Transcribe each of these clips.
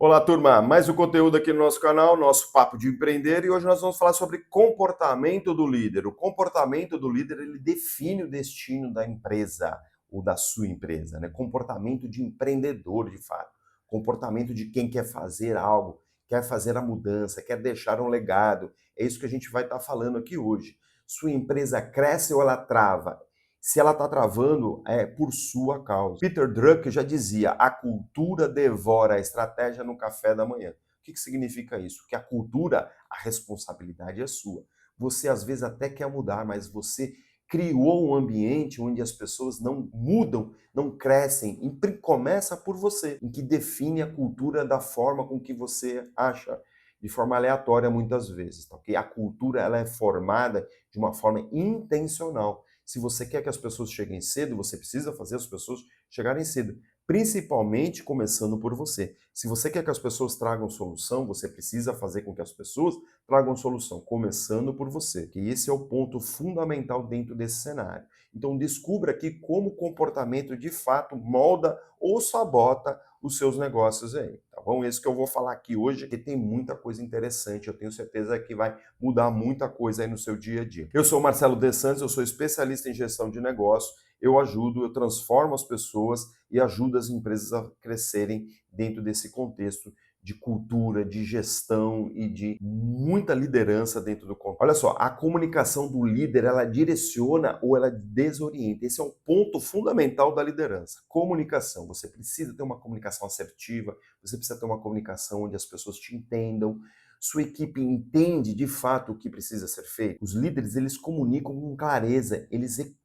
Olá, turma. Mais um conteúdo aqui no nosso canal, nosso Papo de Empreender, e hoje nós vamos falar sobre comportamento do líder. O comportamento do líder, ele define o destino da empresa ou da sua empresa, né? Comportamento de empreendedor, de fato. Comportamento de quem quer fazer algo, quer fazer a mudança, quer deixar um legado. É isso que a gente vai estar falando aqui hoje. Sua empresa cresce ou ela trava? Se ela está travando, é por sua causa. Peter Drucker já dizia: a cultura devora a estratégia no café da manhã. O que significa isso? Que a cultura, a responsabilidade é sua. Você às vezes até quer mudar, mas você criou um ambiente onde as pessoas não mudam, não crescem. E começa por você, em que define a cultura da forma com que você acha, de forma aleatória muitas vezes, tá ok? A cultura ela é formada de uma forma intencional. Se você quer que as pessoas cheguem cedo, você precisa fazer as pessoas chegarem cedo, principalmente começando por você. Se você quer que as pessoas tragam solução, você precisa fazer com que as pessoas tragam solução, começando por você. Que esse é o ponto fundamental dentro desse cenário. Então descubra aqui como o comportamento de fato molda ou sabota os seus negócios aí, tá bom? Esse que eu vou falar aqui hoje, que tem muita coisa interessante, eu tenho certeza que vai mudar muita coisa aí no seu dia a dia. Eu sou o Marcelo De Santos, eu sou especialista em gestão de negócio, eu ajudo, eu transformo as pessoas e ajudo as empresas a crescerem dentro desse contexto de cultura, de gestão e de muita liderança dentro do contexto. Olha só, a comunicação do líder, ela direciona ou ela desorienta. Esse é um ponto fundamental da liderança. Comunicação. Você precisa ter uma comunicação assertiva, você precisa ter uma comunicação onde as pessoas te entendam, sua equipe entende de fato o que precisa ser feito. Os líderes, eles comunicam com clareza,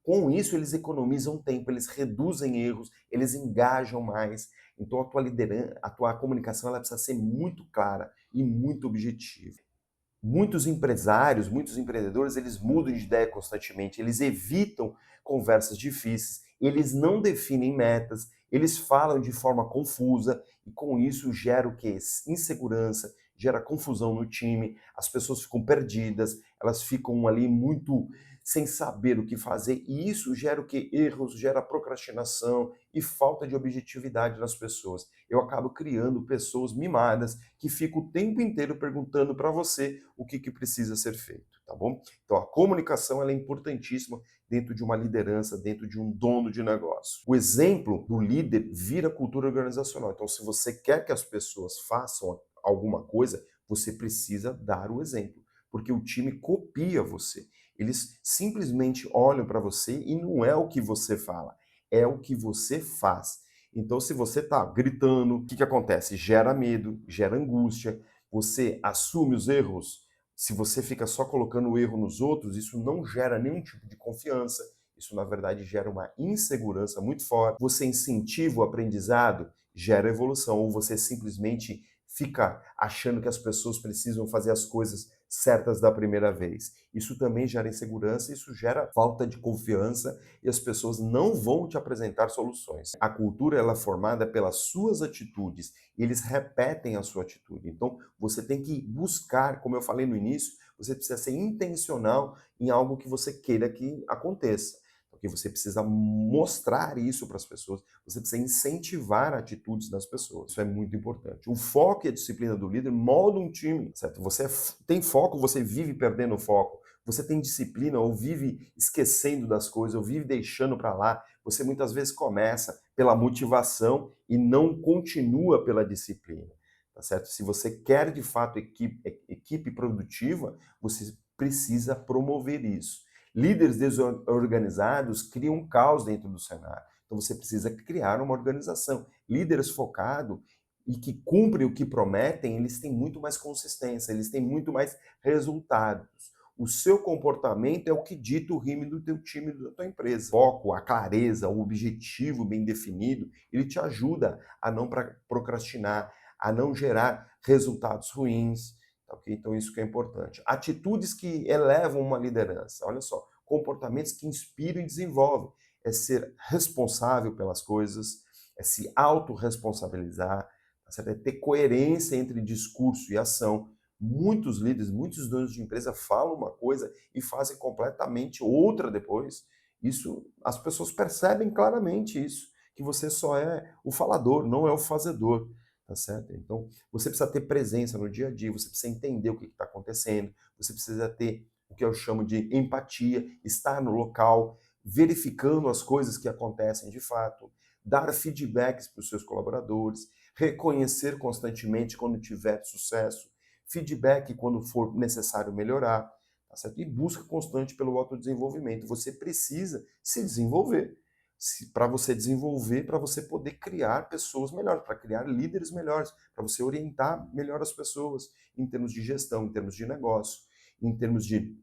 com isso eles economizam tempo, eles reduzem erros, eles engajam mais. Então a tua liderança, a tua comunicação, ela precisa ser muito clara e muito objetiva. Muitos empresários, muitos empreendedores, eles mudam de ideia constantemente, eles evitam conversas difíceis, eles não definem metas, eles falam de forma confusa e com isso gera o quê? Insegurança, gera confusão no time, as pessoas ficam perdidas, elas ficam ali muito sem saber o que fazer e isso gera o quê? Erros, gera procrastinação e falta de objetividade nas pessoas. Eu acabo criando pessoas mimadas que ficam o tempo inteiro perguntando para você o que precisa ser feito, tá bom? Então a comunicação ela é importantíssima dentro de uma liderança, dentro de um dono de negócio. O exemplo do líder vira cultura organizacional. Então se você quer que as pessoas façam alguma coisa, você precisa dar o exemplo, porque o time copia você. Eles simplesmente olham para você e não é o que você fala, é o que você faz. Então, se você está gritando, o que acontece? Gera medo, gera angústia, você assume os erros. Se você fica só colocando o erro nos outros, isso não gera nenhum tipo de confiança. Isso, na verdade, gera uma insegurança muito forte. Você incentiva o aprendizado, gera evolução. Ou você simplesmente fica achando que as pessoas precisam fazer as coisas certas da primeira vez. Isso também gera insegurança, isso gera falta de confiança e as pessoas não vão te apresentar soluções. A cultura ela é formada pelas suas atitudes, e eles repetem a sua atitude. Então, você tem que buscar, como eu falei no início, você precisa ser intencional em algo que você queira que aconteça. Porque você precisa mostrar isso para as pessoas, você precisa incentivar atitudes das pessoas. Isso é muito importante. O foco e a disciplina do líder moldam um time, certo? Você tem foco, você vive perdendo o foco. Você tem disciplina ou vive esquecendo das coisas, ou vive deixando para lá. Você muitas vezes começa pela motivação e não continua pela disciplina, tá certo? Se você quer de fato equipe produtiva, você precisa promover isso. Líderes desorganizados criam um caos dentro do cenário. Então você precisa criar uma organização. Líderes focados e que cumprem o que prometem, eles têm muito mais consistência, eles têm muito mais resultados. O seu comportamento é o que dita o ritmo do teu time, da tua empresa. O foco, a clareza, o objetivo bem definido, ele te ajuda a não procrastinar, a não gerar resultados ruins. Okay? Então isso que é importante. Atitudes que elevam uma liderança. Olha só, comportamentos que inspiram e desenvolvem. É ser responsável pelas coisas, é se autorresponsabilizar, é ter coerência entre discurso e ação. Muitos líderes, muitos donos de empresa falam uma coisa e fazem completamente outra depois. Isso, as pessoas percebem claramente isso, que você só é o falador, não é o fazedor. tá certo? Então, você precisa ter presença no dia a dia, você precisa entender o que está acontecendo, você precisa ter o que eu chamo de empatia, estar no local, verificando as coisas que acontecem de fato, dar feedbacks para os seus colaboradores, reconhecer constantemente quando tiver sucesso, feedback quando for necessário melhorar, tá certo? E busca constante pelo autodesenvolvimento. Você precisa se desenvolver. Para você desenvolver, para você poder criar pessoas melhores, para criar líderes melhores, para você orientar melhor as pessoas em termos de gestão, em termos de negócio, em termos de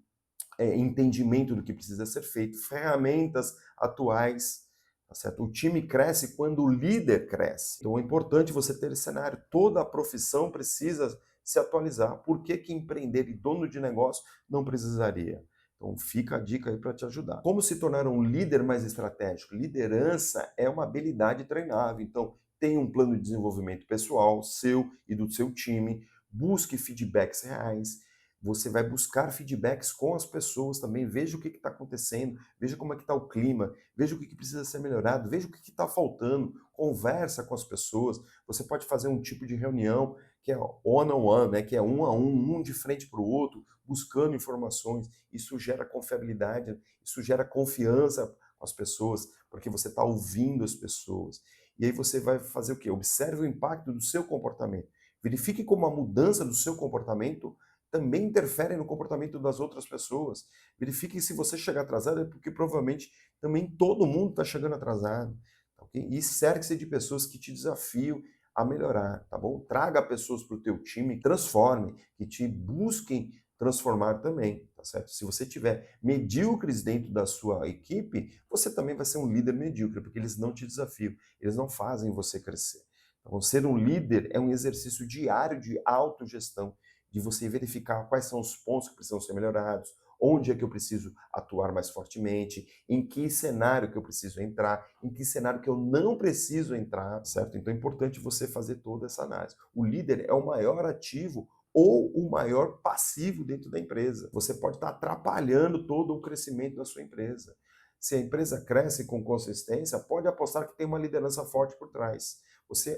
entendimento do que precisa ser feito, ferramentas atuais, tá certo? O time cresce quando o líder cresce. Então é importante você ter esse cenário. Toda a profissão precisa se atualizar. Por que que empreender e dono de negócio não precisaria? Então fica a dica aí para te ajudar. Como se tornar um líder mais estratégico? Liderança é uma habilidade treinável. Então tenha um plano de desenvolvimento pessoal, seu e do seu time. Busque feedbacks reais. Você vai buscar feedbacks com as pessoas também, veja o que está acontecendo, veja como é que está o clima, veja o que precisa ser melhorado, veja o que está faltando, conversa com as pessoas. Você pode fazer um tipo de reunião que é one-on-one, né, que é um a um de frente para o outro, buscando informações. Isso gera confiabilidade, isso gera confiança com as pessoas, porque você está ouvindo as pessoas. E aí você vai fazer o quê? Observe o impacto do seu comportamento. Verifique como a mudança do seu comportamento também interferem no comportamento das outras pessoas. Verifique se você chegar atrasado é porque provavelmente também todo mundo está chegando atrasado. Tá, okay? E cerque-se de pessoas que te desafiam a melhorar, tá bom? Traga pessoas para o teu time, transforme, que te busquem transformar também, tá certo? Se você tiver medíocres dentro da sua equipe, você também vai ser um líder medíocre, porque eles não te desafiam, eles não fazem você crescer. Então, ser um líder é um exercício diário de autogestão, de você verificar quais são os pontos que precisam ser melhorados, onde é que eu preciso atuar mais fortemente, em que cenário que eu preciso entrar, em que cenário que eu não preciso entrar, certo? Então é importante você fazer toda essa análise. O líder é o maior ativo ou o maior passivo dentro da empresa. Você pode estar atrapalhando todo o crescimento da sua empresa. Se a empresa cresce com consistência, pode apostar que tem uma liderança forte por trás.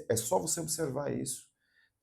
É só você observar isso.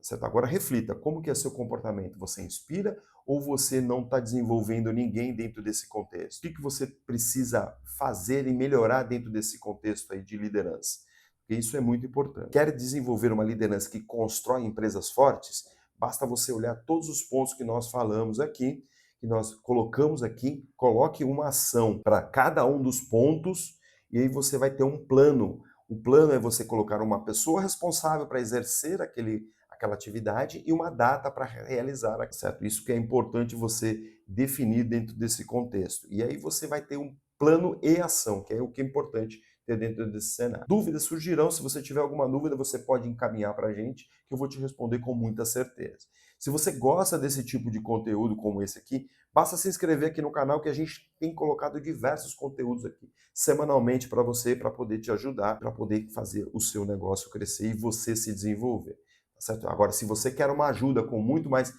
Certo? Agora reflita, como que é seu comportamento? Você inspira ou você não está desenvolvendo ninguém dentro desse contexto? O que você precisa fazer e melhorar dentro desse contexto aí de liderança? Porque isso é muito importante. Quer desenvolver uma liderança que constrói empresas fortes? Basta você olhar todos os pontos que nós falamos aqui, que nós colocamos aqui, coloque uma ação para cada um dos pontos e aí você vai ter um plano. O plano é você colocar uma pessoa responsável para exercer aquela atividade e uma data para realizar, certo? Isso que é importante você definir dentro desse contexto. E aí você vai ter um plano e ação, que é o que é importante ter dentro desse cenário. Dúvidas surgirão, se você tiver alguma dúvida, você pode encaminhar para a gente, que eu vou te responder com muita certeza. Se você gosta desse tipo de conteúdo como esse aqui, basta se inscrever aqui no canal que a gente tem colocado diversos conteúdos aqui semanalmente para você, para poder te ajudar, para poder fazer o seu negócio crescer e você se desenvolver. Certo? Agora, se você quer uma ajuda com muito mais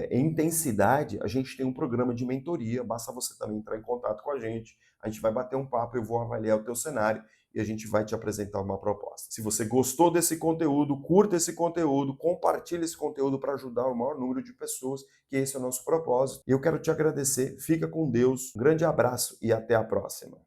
intensidade, a gente tem um programa de mentoria, basta você também entrar em contato com a gente vai bater um papo, eu vou avaliar o teu cenário e a gente vai te apresentar uma proposta. Se você gostou desse conteúdo, curta esse conteúdo, compartilhe esse conteúdo para ajudar o maior número de pessoas, que esse é o nosso propósito. E eu quero te agradecer, fica com Deus, um grande abraço e até a próxima.